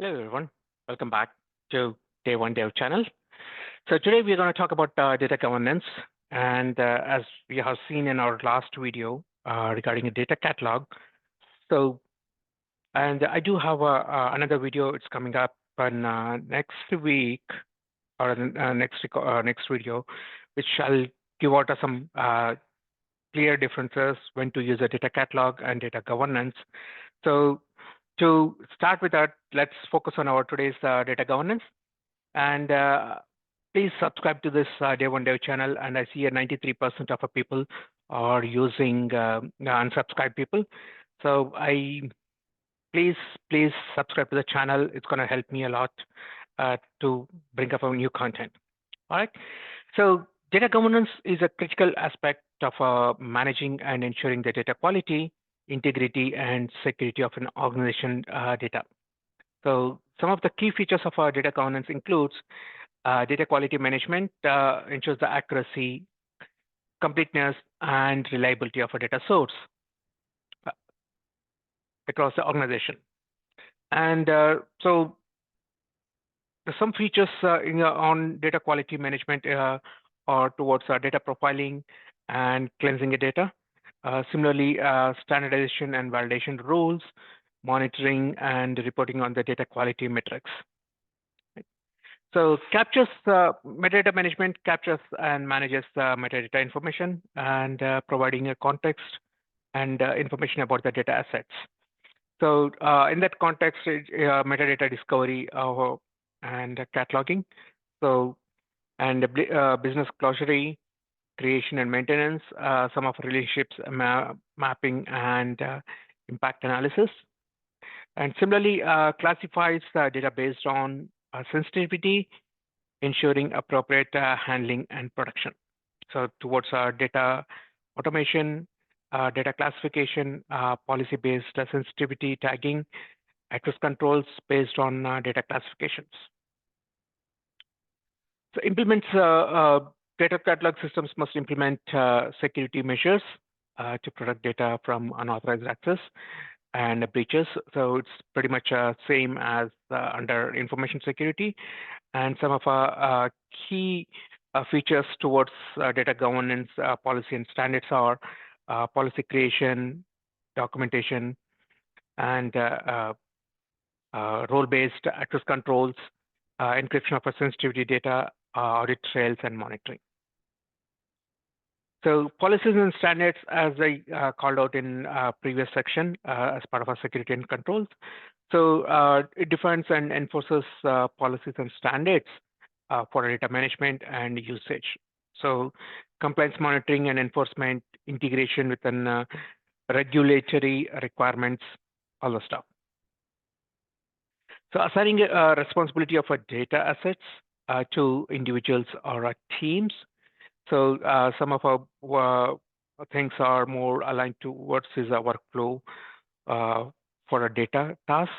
Hello, everyone. Welcome back to Day One Dev channel. So today we're going to talk about data governance. And as we have seen in our last video regarding a data catalog, and I do have another video. It's coming up on next week or next video, which I'll give out some clear differences when to use a data catalog and data governance. So to start with that, let's focus on our today's data governance. And please subscribe to this Day One Dev channel. And I see 93% of our people are using unsubscribed people. So please subscribe to the channel. It's going to help me a lot to bring up our new content. All right. So data governance is a critical aspect of managing and ensuring the data quality, integrity, and security of an organization data. So some of the key features of our data governance includes data quality management, ensures the accuracy, completeness, and reliability of a data source across the organization. And so some features on data quality management are towards data profiling and cleansing the data. Similarly, standardization and validation rules, monitoring and reporting on the data quality metrics. So captures metadata management captures and manages metadata information and providing a context and information about the data assets. So in that context, metadata discovery and cataloging. So and business glossary, creation and maintenance, some of relationships mapping and impact analysis. And similarly, classifies data based on sensitivity, ensuring appropriate handling and production. So towards data automation, data classification, policy-based sensitivity tagging, access controls based on data classifications. So implements data catalog systems must implement security measures to protect data from unauthorized access and breaches. So it's pretty much same as under information security. And some of our key features towards data governance policy and standards are policy creation, documentation, and role-based access controls, encryption of sensitivity data, audit trails, and monitoring. So policies and standards, as I called out in previous section as part of our security and controls. So it defines and enforces policies and standards for data management and usage. So compliance monitoring and enforcement, integration within regulatory requirements, all the stuff. So assigning responsibility of data assets to individuals or teams. So some of our things are more aligned towards is a workflow for a data task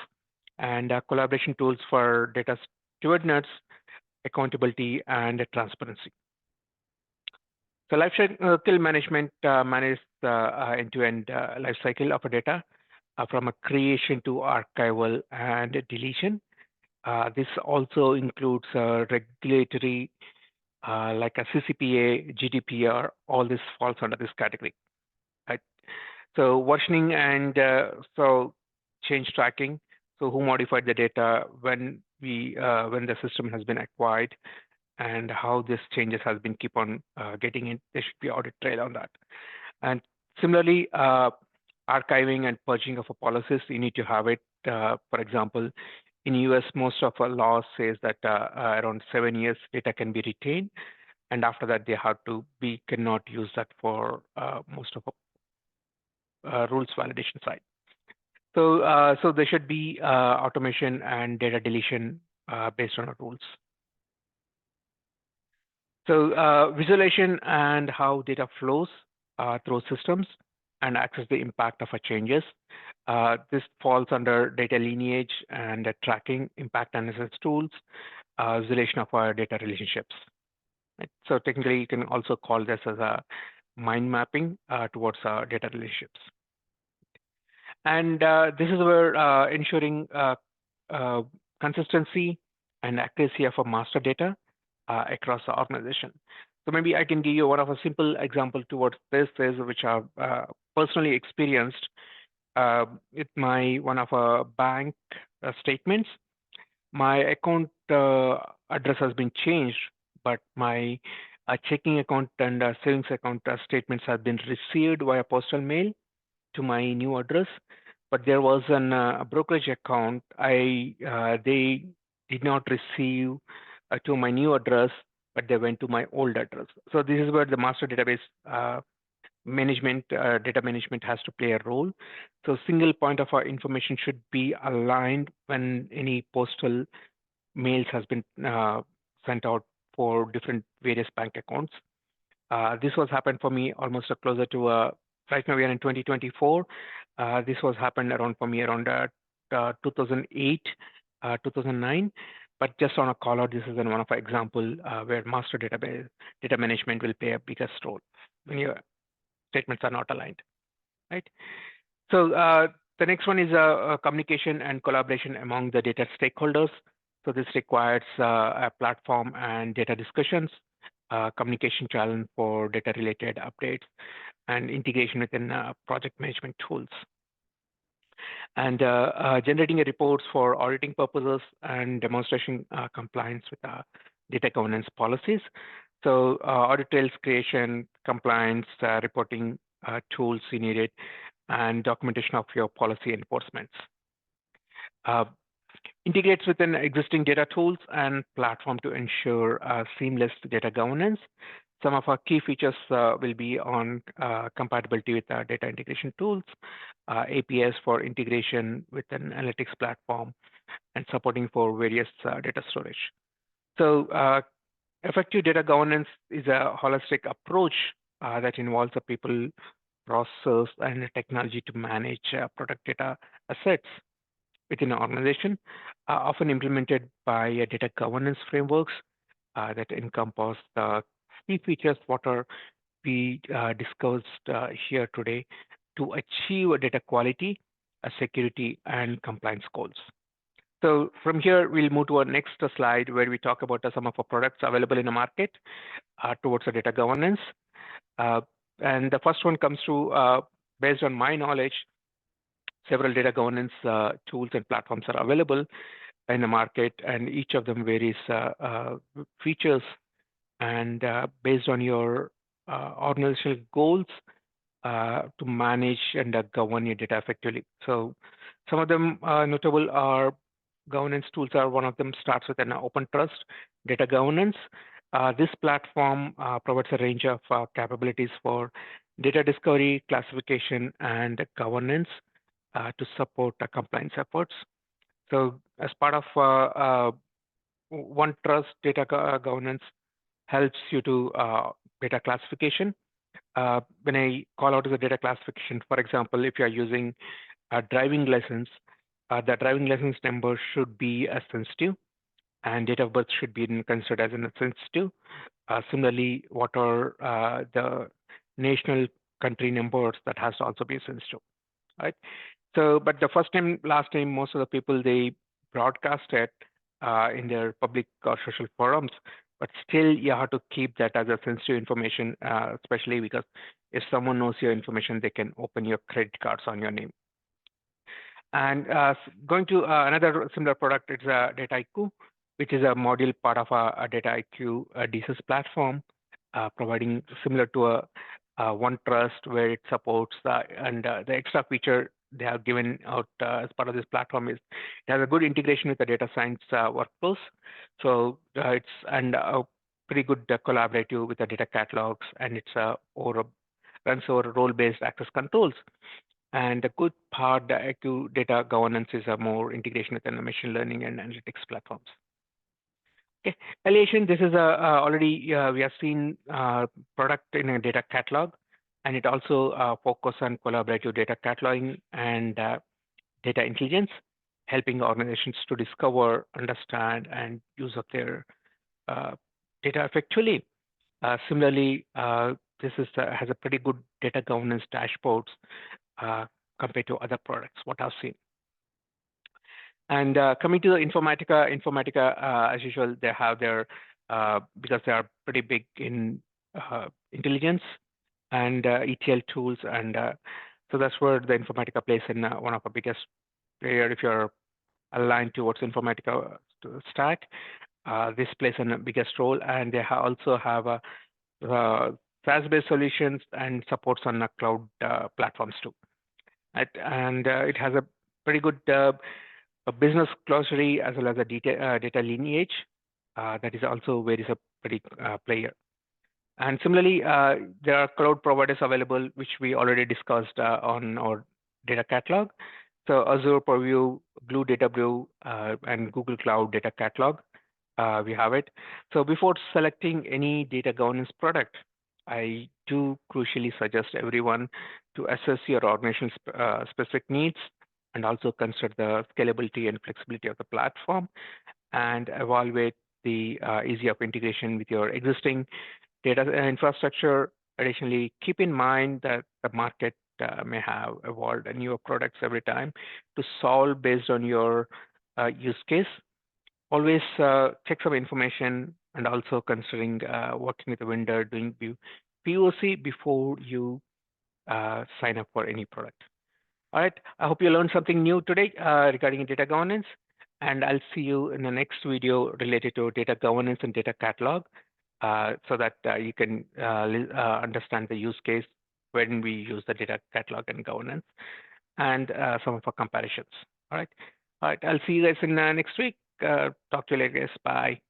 and collaboration tools for data stewardship, accountability, and transparency. So lifecycle management manages the end-to-end life cycle of a data from a creation to archival and deletion. This also includes regulatory like a CCPA, GDPR, all this falls under this category. Right? So versioning and so change tracking. So who modified the data when the system has been acquired, and how this changes has been keep on getting in. There should be audit trail on that. And similarly, archiving and purging of policies, you need to have it. For example, in US, most of our laws says that around 7 years data can be retained, and after that they have to cannot use that for most of rules validation side. So so there should be automation and data deletion based on our rules. So visualization and how data flows through systems and access the impact of changes. This falls under data lineage and tracking, impact analysis tools, visualization of our data relationships. Right? So technically, you can also call this as a mind mapping towards data relationships. And this is where ensuring consistency and accuracy of a master data across the organization. So maybe I can give you one of a simple example towards this is which I've personally experienced with my one of a bank statements. My account address has been changed, but my checking account and savings account statements have been received via postal mail to my new address. But there was an brokerage account. They did not receive to my new address, but they went to my old address. So this is where the master database management, data management has to play a role. So single point of our information should be aligned when any postal mails has been sent out for different various bank accounts. This was happened for me almost closer to right now we are in 2024. This was happened around for me around 2008, 2009. But just on a call out, this is one of our example where master database data management will play a biggest role when your statements are not aligned, right? So the next one is communication and collaboration among the data stakeholders. So this requires a platform and data discussions, communication channel for data-related updates, and integration within project management tools. And generating reports for auditing purposes and demonstration compliance with data governance policies. So audit trails creation, compliance, reporting tools you needed, and documentation of your policy enforcements. Integrates within existing data tools and platform to ensure seamless data governance. Some of our key features will be on compatibility with our data integration tools, APIs for integration with an analytics platform, and supporting for various data storage. So effective data governance is a holistic approach that involves the people, process, and the technology to manage product data assets within an organization, often implemented by data governance frameworks that encompass the key features what are we discussed here today to achieve data quality, security, and compliance goals. So from here, we'll move to our next slide where we talk about some of our products available in the market towards the data governance. And the first one comes to, based on my knowledge, several data governance tools and platforms are available in the market, and each of them varies features and based on your organizational goals to manage and govern your data effectively. So some of them notable are governance tools are one of them starts with an open trust data governance. This platform provides a range of capabilities for data discovery, classification, and governance to support compliance efforts. So as part of One Trust data governance helps you to data classification. When I call out the data classification, for example, if you are using a driving license, the driving license number should be as sensitive and date of birth should be considered as sensitive. Similarly, what are the national country numbers that has to also be sensitive, right? So, but the first time, last time, most of the people, they broadcast it in their public or social forums, but still you have to keep that as a sensitive information, especially because if someone knows your information, they can open your credit cards on your name. And going to another similar product, it's Data IQ, which is a module part of a Data IQ DSys platform, providing similar to a One Trust where it supports and the extra feature they have given out as part of this platform is it has a good integration with the data science workflows. So it's a pretty good collaborative with the data catalogs, and it's runs over role-based access controls. And the good part, the IQ data governance is a more integration with the machine learning and analytics platforms. Okay, Alation, this is already we have seen product in a data catalog, and it also focus on collaborative data cataloging and data intelligence, helping organizations to discover, understand, and use of their data effectively. Similarly, this has a pretty good data governance dashboards compared to other products, what I've seen. And coming to the Informatica, as usual, they have their because they are pretty big in intelligence and ETL tools, and so that's where the Informatica plays in one of the biggest player. If you're aligned towards Informatica stack, this plays in the biggest role, and they also have a SaaS-based solutions and supports on cloud platforms too. And it has a pretty good a business glossary as well as a data lineage that is also where is a pretty player. And similarly, there are cloud providers available, which we already discussed on our data catalog. So Azure Purview, Glue Data Brew, and Google Cloud Data Catalog, we have it. So before selecting any data governance product, I do crucially suggest everyone to assess your organization's specific needs and also consider the scalability and flexibility of the platform and evaluate the ease of integration with your existing data infrastructure. Additionally, keep in mind that the market may have evolved newer products every time to solve based on your use case. Always check some information and also considering working with a vendor doing POC before you sign up for any product. All right. I hope you learned something new today regarding data governance, and I'll see you in the next video related to data governance and data catalog so that you can understand the use case when we use the data catalog and governance and some of our comparisons. All right. All right. I'll see you guys in next week. Talk to you later, guys. Bye.